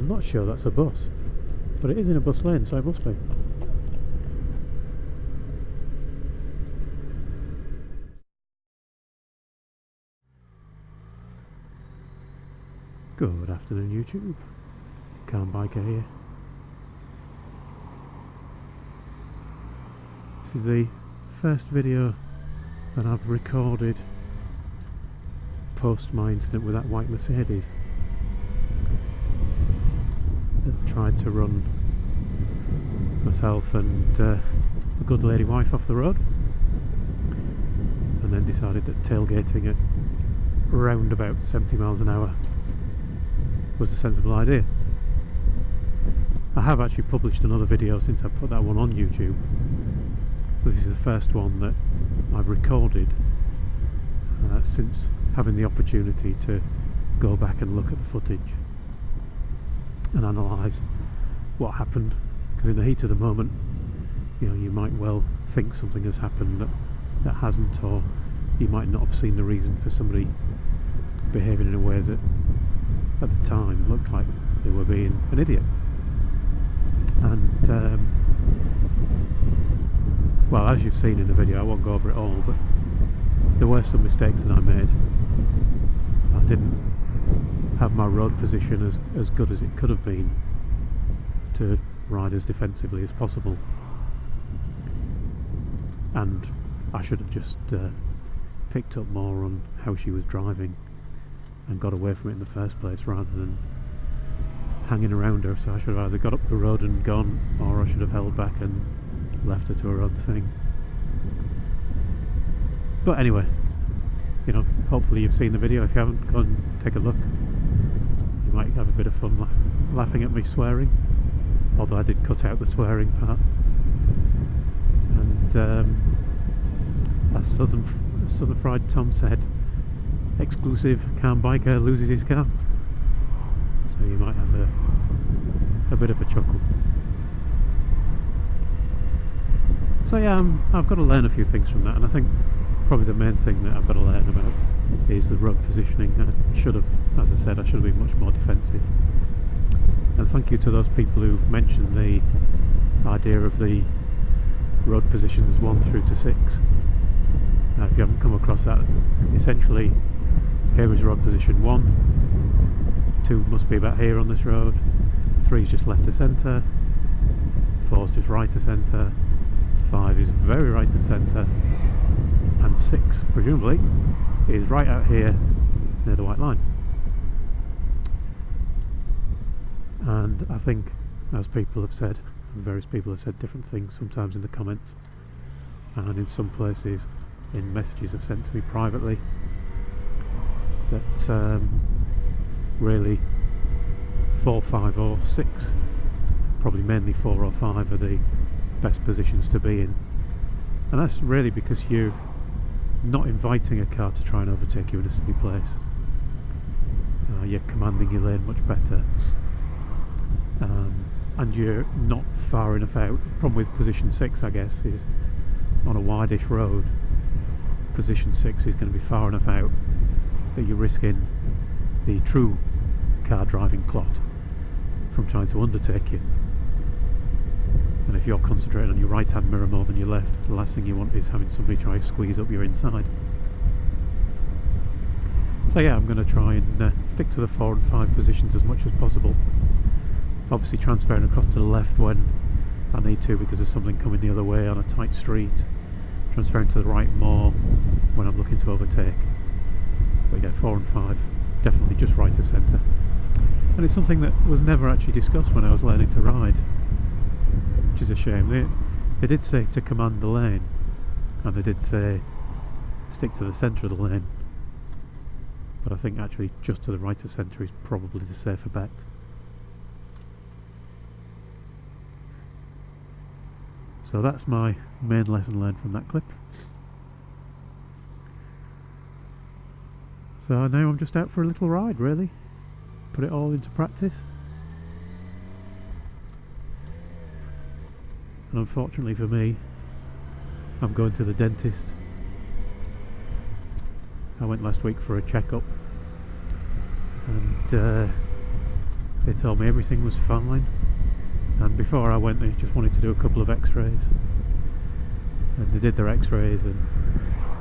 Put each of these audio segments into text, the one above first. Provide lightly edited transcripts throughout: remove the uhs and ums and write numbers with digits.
I'm not sure that's a bus, but it is in a bus lane, so it must be. Good afternoon, YouTube. Calm Biker here. This is the first video that I've recorded post my incident with that white Mercedes that tried to run myself and a good lady wife off the road, and then decided that tailgating at around about 70 miles an hour was a sensible idea. I have actually published another video since I put that one on YouTube. This is the first one that I've recorded since having the opportunity to go back and look at the footage and analyse what happened, because in the heat of the moment, you know, you might well think something has happened that hasn't, or you might not have seen the reason for somebody behaving in a way that at the time looked like they were being an idiot. And well, as you've seen in the video, I won't go over it all, but there were some mistakes that I made. I didn't have my road position as good as it could have been to ride as defensively as possible, and I should have just picked up more on how she was driving and got away from it in the first place rather than hanging around her. So I should have either got up the road and gone, or I should have held back and left her to her own thing. But anyway, you know, hopefully you've seen the video. If you haven't, go and take a look. You might have a bit of fun laughing at me swearing, although I did cut out the swearing part. And as Southern Fried Tom said, exclusive calm biker loses his car. So you might have a bit of a chuckle. So yeah, I've got to learn a few things from that, and I think probably the main thing that I've got to learn about is the road positioning. I should have, as I said, I should have been much more defensive. And thank you to those people who've mentioned the idea of the road positions 1 through to 6. If you haven't come across that, essentially here is road position 1, 2 must be about here on this road, 3 is just left of centre, 4 is just right of centre, 5 is very right of centre, and 6 presumably is right out here near the white line. And I think, as people have said, and various people have said different things, sometimes in the comments and in some places in messages have sent to me privately, that really 4, 5 or 6, probably mainly 4 or 5 are the best positions to be in. And that's really because you're not inviting a car to try and overtake you in a silly place. You're commanding your lane much better, and you're not far enough out. The problem with position 6, I guess, is on a wideish road, position 6 is going to be far enough out that you're risking the true car driving clot from trying to undertake you. And if you're concentrating on your right hand mirror more than your left, the last thing you want is having somebody try to squeeze up your inside. So yeah, I'm going to try and stick to the 4 and 5 positions as much as possible. Obviously transferring across to the left when I need to because there's something coming the other way on a tight street. Transferring to the right more when I'm looking to overtake. But yeah, 4 and 5, definitely just right of centre. And it's something that was never actually discussed when I was learning to ride, which is a shame. They did say to command the lane, and they did say stick to the centre of the lane, but I think actually just to the right of centre is probably the safer bet. So that's my main lesson learned from that clip. So now I'm just out for a little ride, really. Put it all into practice. And unfortunately for me, I'm going to the dentist. I went last week for a checkup, and They told me everything was fine, and before I went they just wanted to do a couple of x-rays, and they did their x-rays, and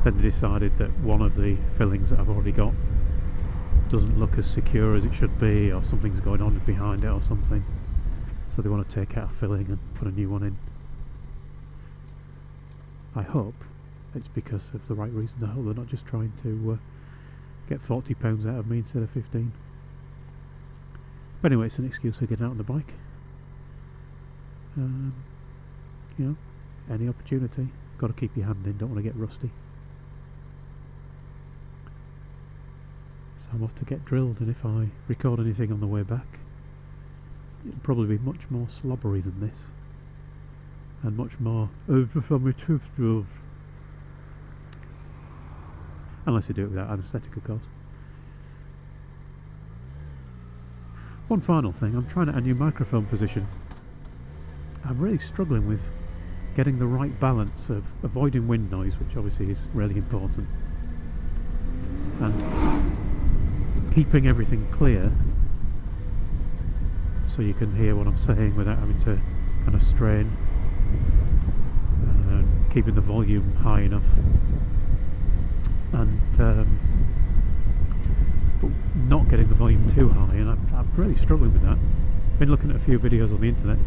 then they decided that one of the fillings that I've already got doesn't look as secure as it should be, or something's going on behind it or something, so they want to take out a filling and put a new one in. I hope it's because of the right reason. I hope they're not just trying to get £40 out of me instead of 15. But anyway, it's an excuse for getting out on the bike. You know, any opportunity, got to keep your hand in, don't want to get rusty. So I'm off to get drilled, and if I record anything on the way back, it'll probably be much more slobbery than this, and much more unless you do it without anaesthetic, of course. One final thing, I'm trying out a new microphone position. I'm really struggling with getting the right balance of avoiding wind noise, which obviously is really important, and keeping everything clear so you can hear what I'm saying without having to kind of strain, keeping the volume high enough, and but not getting the volume too high, and I'm really struggling with that. Been looking at a few videos on the internet,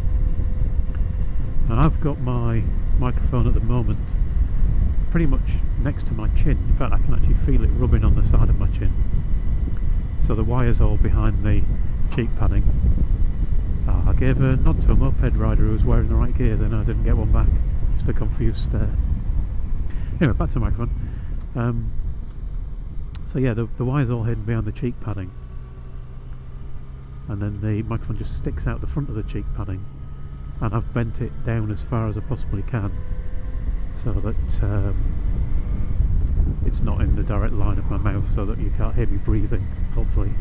and I've got my microphone at the moment pretty much next to my chin. In fact, I can actually feel it rubbing on the side of my chin. So the wire's all behind the cheek padding. I gave a nod to a moped rider who was wearing the right gear, then I didn't get one back. Just a confused stare. Anyway, back to the microphone. So yeah, the wire's all hidden behind the cheek padding, and then the microphone just sticks out the front of the cheek padding, and I've bent it down as far as I possibly can so that it's not in the direct line of my mouth, so that you can't hear me breathing, hopefully.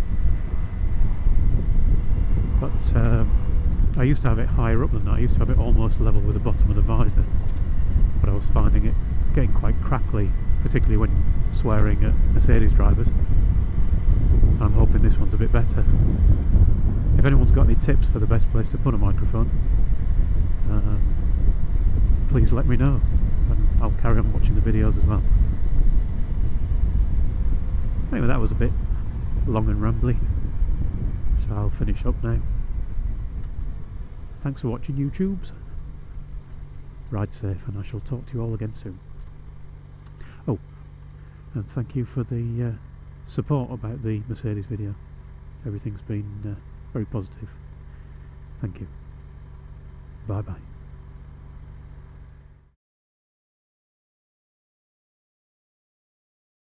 But I used to have it higher up than that. I used to have it almost level with the bottom of the visor, but I was finding it getting quite crackly, particularly when swearing at Mercedes drivers. I'm hoping this one's a bit better. If anyone's got any tips for the best place to put a microphone, please let me know, and I'll carry on watching the videos as well. Anyway, that was a bit long and rambly, so I'll finish up now. Thanks for watching, YouTubes. Ride safe, and I shall talk to you all again soon. Oh, and thank you for the support about the Mercedes video. Everything's been very positive. Thank you. Bye bye.